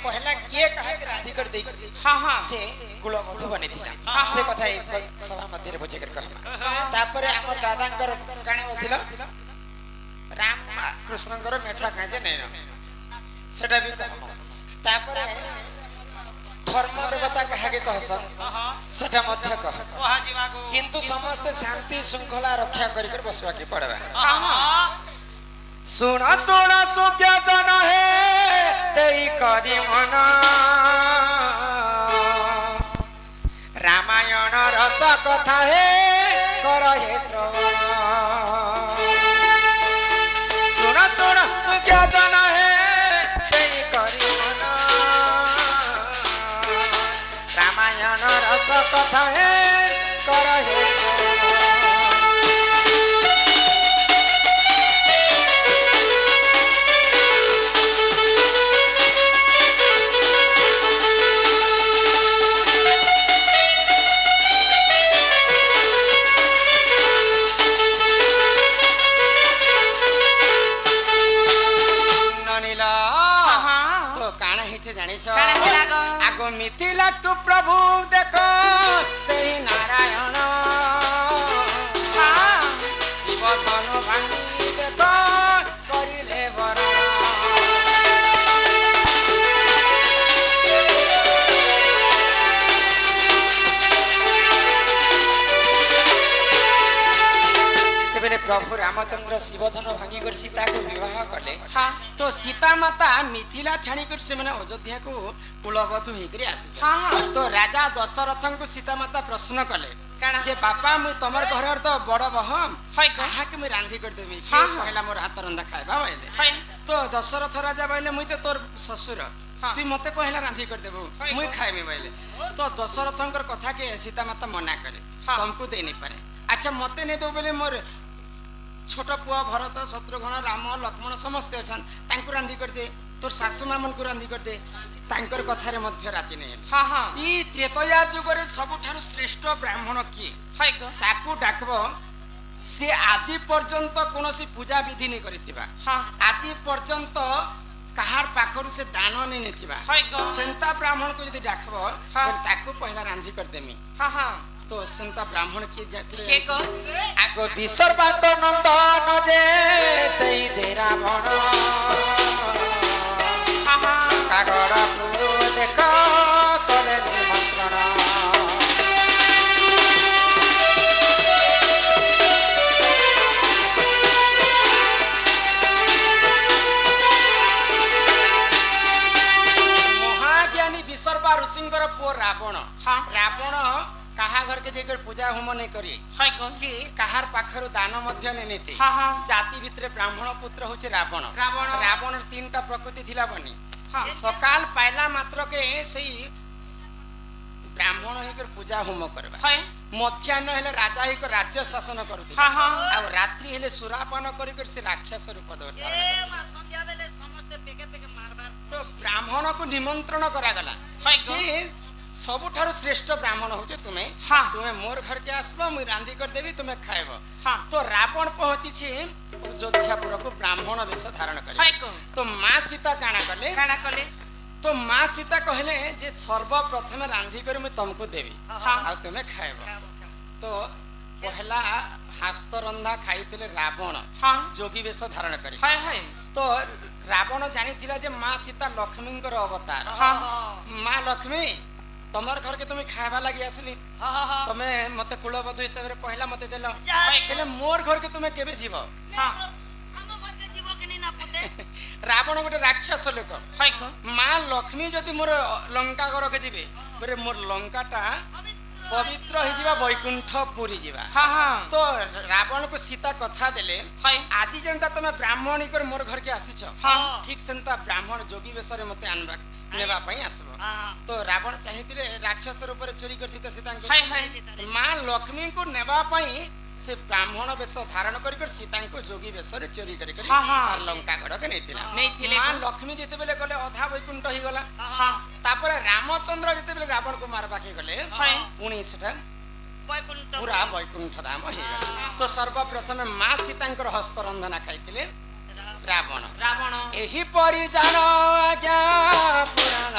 पहला किए कहा के राधी कर दे हां हां से कुलवधु बनिथिला से कथा एक सभा मध्य रे बुझे कर कहमा तापर हमर दादांकर काने बोलथिला राम कृष्णंकर मेछा काजे नै न सेटा भी कहमा तापर धर्म देवता कहा के कहसन सेटा मध्य कह किंतु समस्त शांति श्रृंखला रक्षा करी कर बसवा के पड़बा सुना सुना सुख्या जन है देई करी मन रामायण रस कथा है कर हे श्रवण सुना सुना सुख्या जन है देई करी मन रामायण रस कथा है कर हे श्रवण आगो मिथिला को प्रभु देखो सही नारायण शिव धनु भांगी देखो करिले वरण प्रभु रामचंद्र शिवधन भांगी कर सीता को विवाह कले तो सीता माता मिथिला छाणी कर से माने अयोध्या को कुलवधु हेकरी आसी तो राजा दशरथ को सीता माता प्रश्न कले जे बापा मु तमर घर तो बड़ बहम कहा के मैं रांधी कर देबी पहला मोर हाथ रंधा खाइबा बोले तो दशरथ राजा बोले मुई तो तोर ससुर तू मते पहला रांधी कर देबो मुई खाइबे बोले तो दशरथंकर कथा के सीता माता मना करे तुमको दे नहीं पारे अच्छा मते ने दो बोले मोर छोट पुआ भरत शत्रुघ्न राम लक्ष्मण समस्त अच्छा रांधी कर दे तोर सासु मामन को रांधी कर दे तांकर कथा रे मध्य राजी नहीं हां हां ई त्रेतया युग रे सबठारु श्रेष्ठ ब्राह्मण की हाय को ताकू डाकबो से आजि पर्यंत कोनोसी पूजा विधि नहीं करितिबा हां आजि पर्यंत कहार पाखरु से दान नहीं नेथिबा हाय को सेंता ब्राह्मण को यदि डाकबो ताकू पहला रांधी कर देमी हां हां तो संता ब्राह्मण की जाति के को आगो विसर्वा को नंदन जे सही जे रावण कागड़ पुरु देखो करे निमंत्रण महाज्ञानी विसर्वा ऋषिंकर पो रावण रावण कहा घर के जेकर पूजा होम नहीं करी हाय कि कहार पाखरु दान मध्य ने नेते हां हां जाति भितरे ब्राह्मण पुत्र होचे रावण रावण रावण तीनटा प्रकृति थिला बनी हां सकाल पाइला मात्र के सही ब्राह्मण हेकर पूजा होम करबा हाय मध्याह्न हेले राजा हेकर राज्य शासन करथि हां हां आ रात्रि हेले सुरापान करी कर से राक्षस रूप धर ए मा संध्या बेले समस्त पेके पेके मारबार तो ब्राह्मण को निमंत्रण करा गला हाय जे सबुठारु श्रेष्ठ ब्राह्मण होचे तुम्हें हां तुम्हें मोर घर के आसबो मुई रांधी कर देबी तुम्हें खाइबो हां तो रावण पहुंची छी अयोध्यापुर को ब्राह्मण वेश धारण करे हाय को तो मां सीता काना कले तो मां सीता कहले जे सर्वप्रथम रांधी कर मैं तुमको देबी हां आ तुम्हें खाइबो तो पहला हास्त रंधा खाइतिले रावण हां जोगी वेश धारण करे हाय हाय तो रावण जानिथिला जे मां सीता लक्ष्मींकर अवतार हां मां लक्ष्मी तमर घर के तुम खावा लगी आसली तमे मते कुलवधु हिसाब रे पहला मते देलो पहले मोर घर के तुमे केबे जीवो हां हम घर के जीवो के नहीं ना पते रावण गोटे राक्षस लोक हाय को मां लक्ष्मी जदी मोर लंका घर के जीवे बरे मोर लंकाटा पवित्र हो जीवा वैकुंठपुरी जीवा हां हां तो रावण को सीता कथा देले हाय आजि जेंता तमे ब्राह्मणी कर मोर घर के आसीछ हां ठीक सेंता ब्राह्मण जोगी वेशरे मते आनबा नेबा पई आसबो तो रावण चाहितिले राक्षस रूप रे चोरी करथिते सीता को हाय हाय मां लक्ष्मी को नेबा पई से ब्राह्मण वेश धारण करी कर सीता को जोगी वेश रे चोरी करी कर आर लंका गड़ के नेथिला मां लक्ष्मी जेते बेले गले अधा वैकुंठ ही गला हां तापर रामचंद्र जेते बेले रावण को मारबा के गले हाय पुणी सेटा वैकुंठ पूरा वैकुंठ धाम हे तो सर्वप्रथम मां सीतांकर हस्त रंधना खाइतिले रावण रावण एही परि जानो आज्ञा पुराण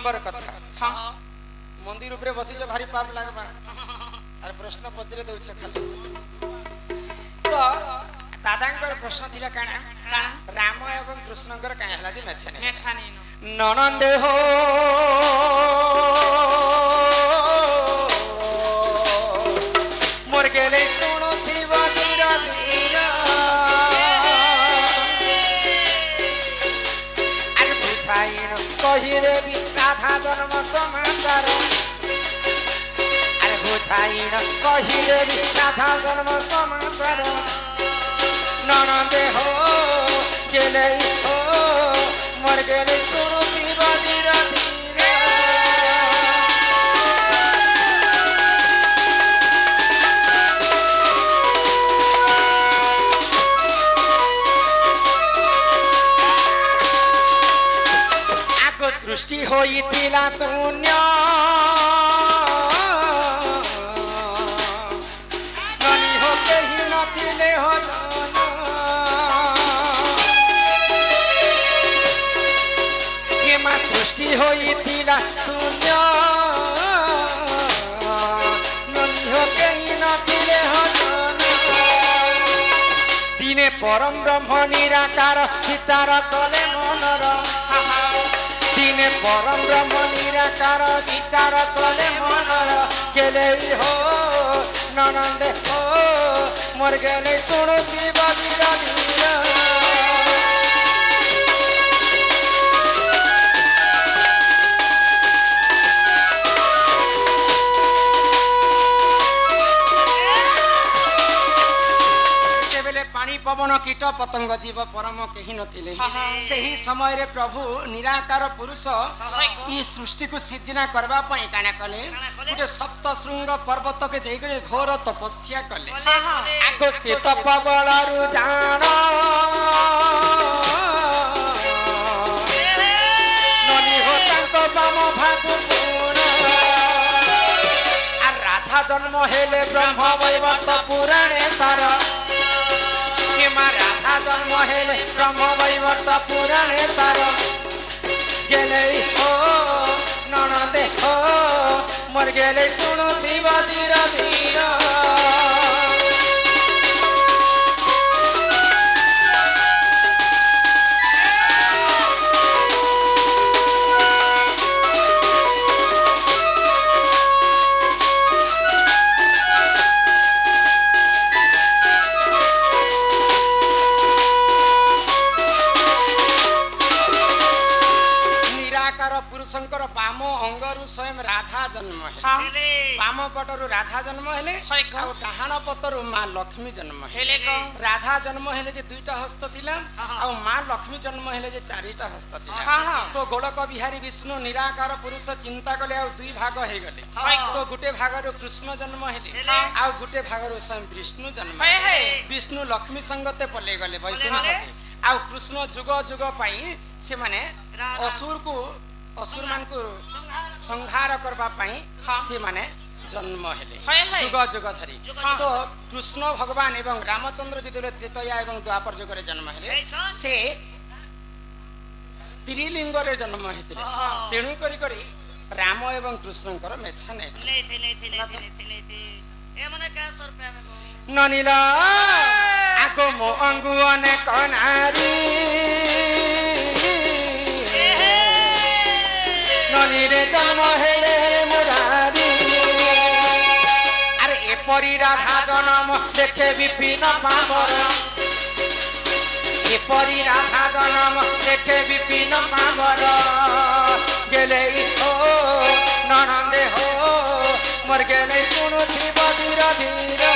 नंबर कथा हाँ मंदिर ऊपर बसी भारी पाप लगवा अरे प्रश्न पचरे दउछ खाली तो दादांकर प्रश्न थिला काना राम एवं कृष्णकर काहे हला जे मेछानी ननंदे हो मोर गेले सुनो थिबा धीरा धीरा अरे बुझाइन कहि देबी राधा जन्म समाचार अरे बुझाइन कहि देबी राधा जन्म समाचार ननंदे हो गेले हो मोर गेले सुनो थिबा धीरा धीरा सृष्टि होइथिला शून्य ननी हो केही नथिले हो जन केमा सृष्टि होइथिला शून्य ननी हो केही नथिले हो जन दिने परम ब्रह्म निराकार विचार कले मनर दिने परम ब्रह्म निराकार विचार कले मनर गेले हो ननंदे हो मोर गेले सुनुति बधीरा धीरा पानी पवन कीट पतंग जीव परम कहीं नथिले सही समय रे प्रभु निराकार पुरुष ई सृष्टि को सृजना करबा पई काना कले गुटे सप्त शृंग पर्वत के जई करे घोर तपस्या कले आगो से तपबलरु जान ननी हो तांको बाम भागु पूर्ण आ राधा जन्म हेले ब्रह्म वैवर्त पुराणे सार राधा जन्म हेले ब्रह्म वैवर्त पुराणे सार गेले हो ननंदे हो मोर गेले सुनुति बधीरा धीरा शंकर बाम अंगरु स्वयं राधा जन्म हेले बाम पटरु राधा जन्म हेले और डाहाण पटरु मां लक्ष्मी जन्म हेले राधा जन्म हेले जे दुईटा हस्त थिला और मां लक्ष्मी जन्म हेले जे चारिटा हस्त थिला तो गोलक बिहारी विष्णु निराकार पुरुष चिंता कले और दुई भाग हे गले तो गुटे भागरु कृष्ण जन्म हेले और गुटे भागरु स्वयं विष्णु जन्म विष्णु लक्ष्मी संगते पले गले वैकुंठ और कृष्ण जुग जुग पाई से माने असुर मान को संहार करबा पाई से माने जन्म हेले जुग जुग धरी तो कृष्ण भगवान एवं रामचंद्र जी त्रेतया एवं द्वापर जुग रे जन्म हेले से स्त्रीलिंग रे जन्म हेतिले तेणु करी करी राम एवं कृष्णकर मेछा नै ए मने का सर पे ननीला आको मो अंगुने कनारी ननीरे जन्म हेले मुरारी अरे एपरी राधा जन्म देखे विपिन पावर एपरी राधा जन्म देखे विपिन पावर गेले हो ननंदे हो मोर गेले सुनुति बधीरा धीरा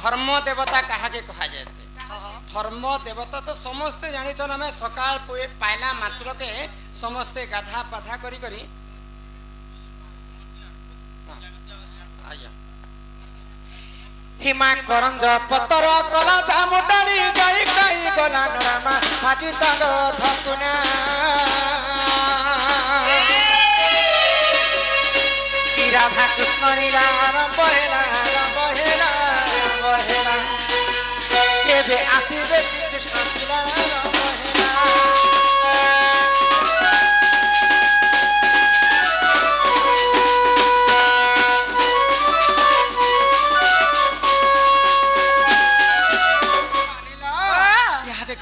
धर्म देवता कहा के कहा जाए से धर्म देवता तो समस्ते जानी चन हमें सकाल पाइला मात्र के समस्ते गाधा पाधा करी करी हिमा करंज पतर कला जामुटानी गाई गाई गला नरामा माझी साग धकुना राधा कृष्ण लीला आरंभ हेला केबे आसीबे श्री कृष्ण लीला आरंभ हेला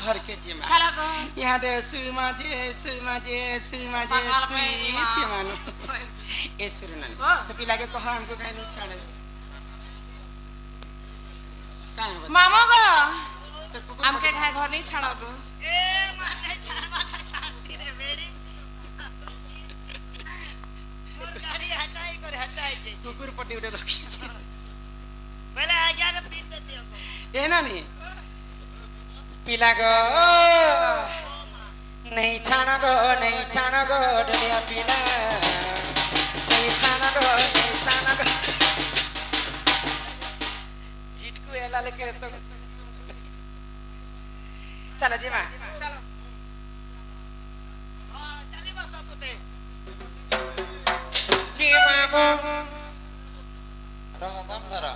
घर के जिमा यहाँ दे सुमा जे मानो ए सुरनन तो पिला के कहो हमको खाए नहीं छाड़े काहे मामा गो हमके खाए घर नहीं छाड़ो गो ए मां नहीं छाड़ माथा छाड़ती रे बेड़ी मोर गाड़ी हटाई जे कुकुर पट्टी उड़े रखी छे पहले आ गया के पीट देते हो ए ना नहीं पिला गो नहीं छाना गो डलिया पिला जीट को एला लेके तो चलो जी मां चलो हां चली बस पुते की मामो रहदम धरा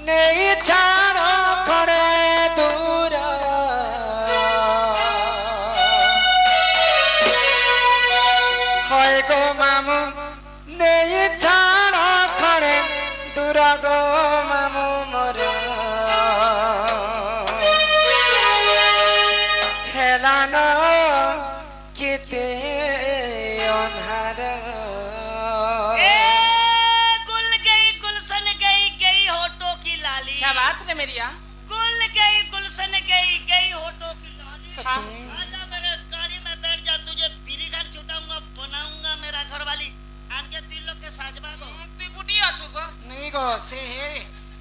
नहीं छानो खड़े दूर होय गो मामू नहीं छानो खड़े दूर गो मामू मोर हेलानो किते अंधार गुल गई गुलशन गई होठों की लाली क्या बात है मेरी यार गुल गई गुलशन गई होठों की लाली आजा मेरे गाड़ी में बैठ जा तुझे बीड़ी घाट छुटाऊंगा बनाऊंगा मेरा घर वाली आनके तीन लोग के साजबा गो तू बुटी आछु गो नहीं गो से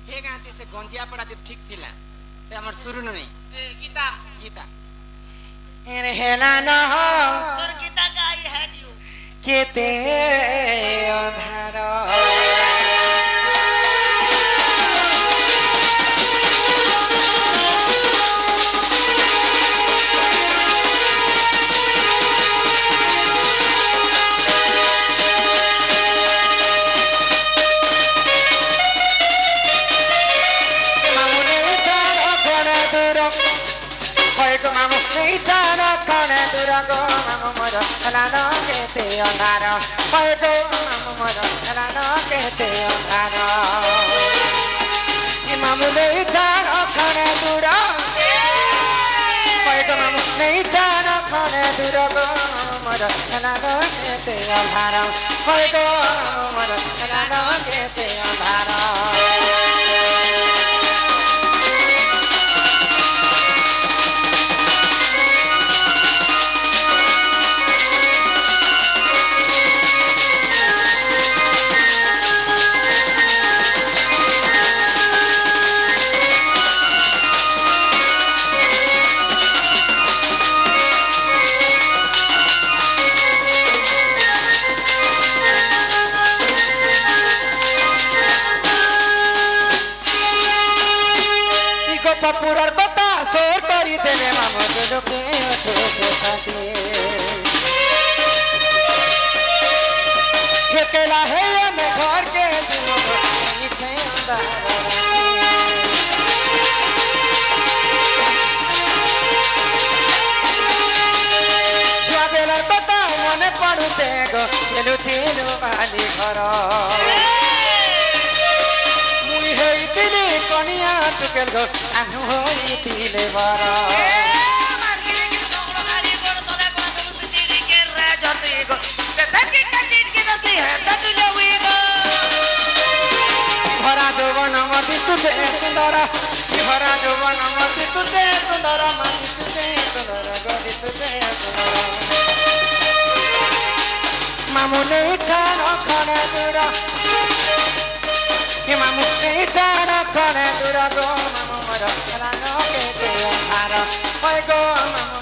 हे गाती से गंजिया पड़ा दे ठीक थिला से हमर शुरू नहीं ए गीता रे हेला न हो तोर गीता का आई है दियो केते अंधार मामू नहीं जाना खाने दूरा गो मामू मोर लानो कहते अंधारा होय गो मामू मोर लानो कहते अंधारा ये मामू नहीं जाना खाने दूरा होय गो मामू नहीं जाना खाने दूरा गो मामू मोर लानो कहते अंधारा होय गो मामू मोर लानो कहते अंधारा पपुरर बता सोर करी देवे मामो जो के ओठे छाती केला है मैं घर के जुनो नहीं छे छुआ बेलर बता मने पड़ू छे गो येलु थेलु वाली घर कनिया टुकेल गो आनु होई तिले बारा मार्केट के सोगलो गाड़ी बोल तोले कोना तो चिरी के रे जति गो ते चिट के दसी है तटुले हुई गो भरा जवन मति सुचे सुंदर भरा जवन मति सुचे सुंदर मति सुचे सुंदर गति सुचे सुंदर मामू नहीं छानो खाने दूरा मामू नहीं जाना खाने दूरा गो मामू मोर लानो कहते अंधारा होय गो मामू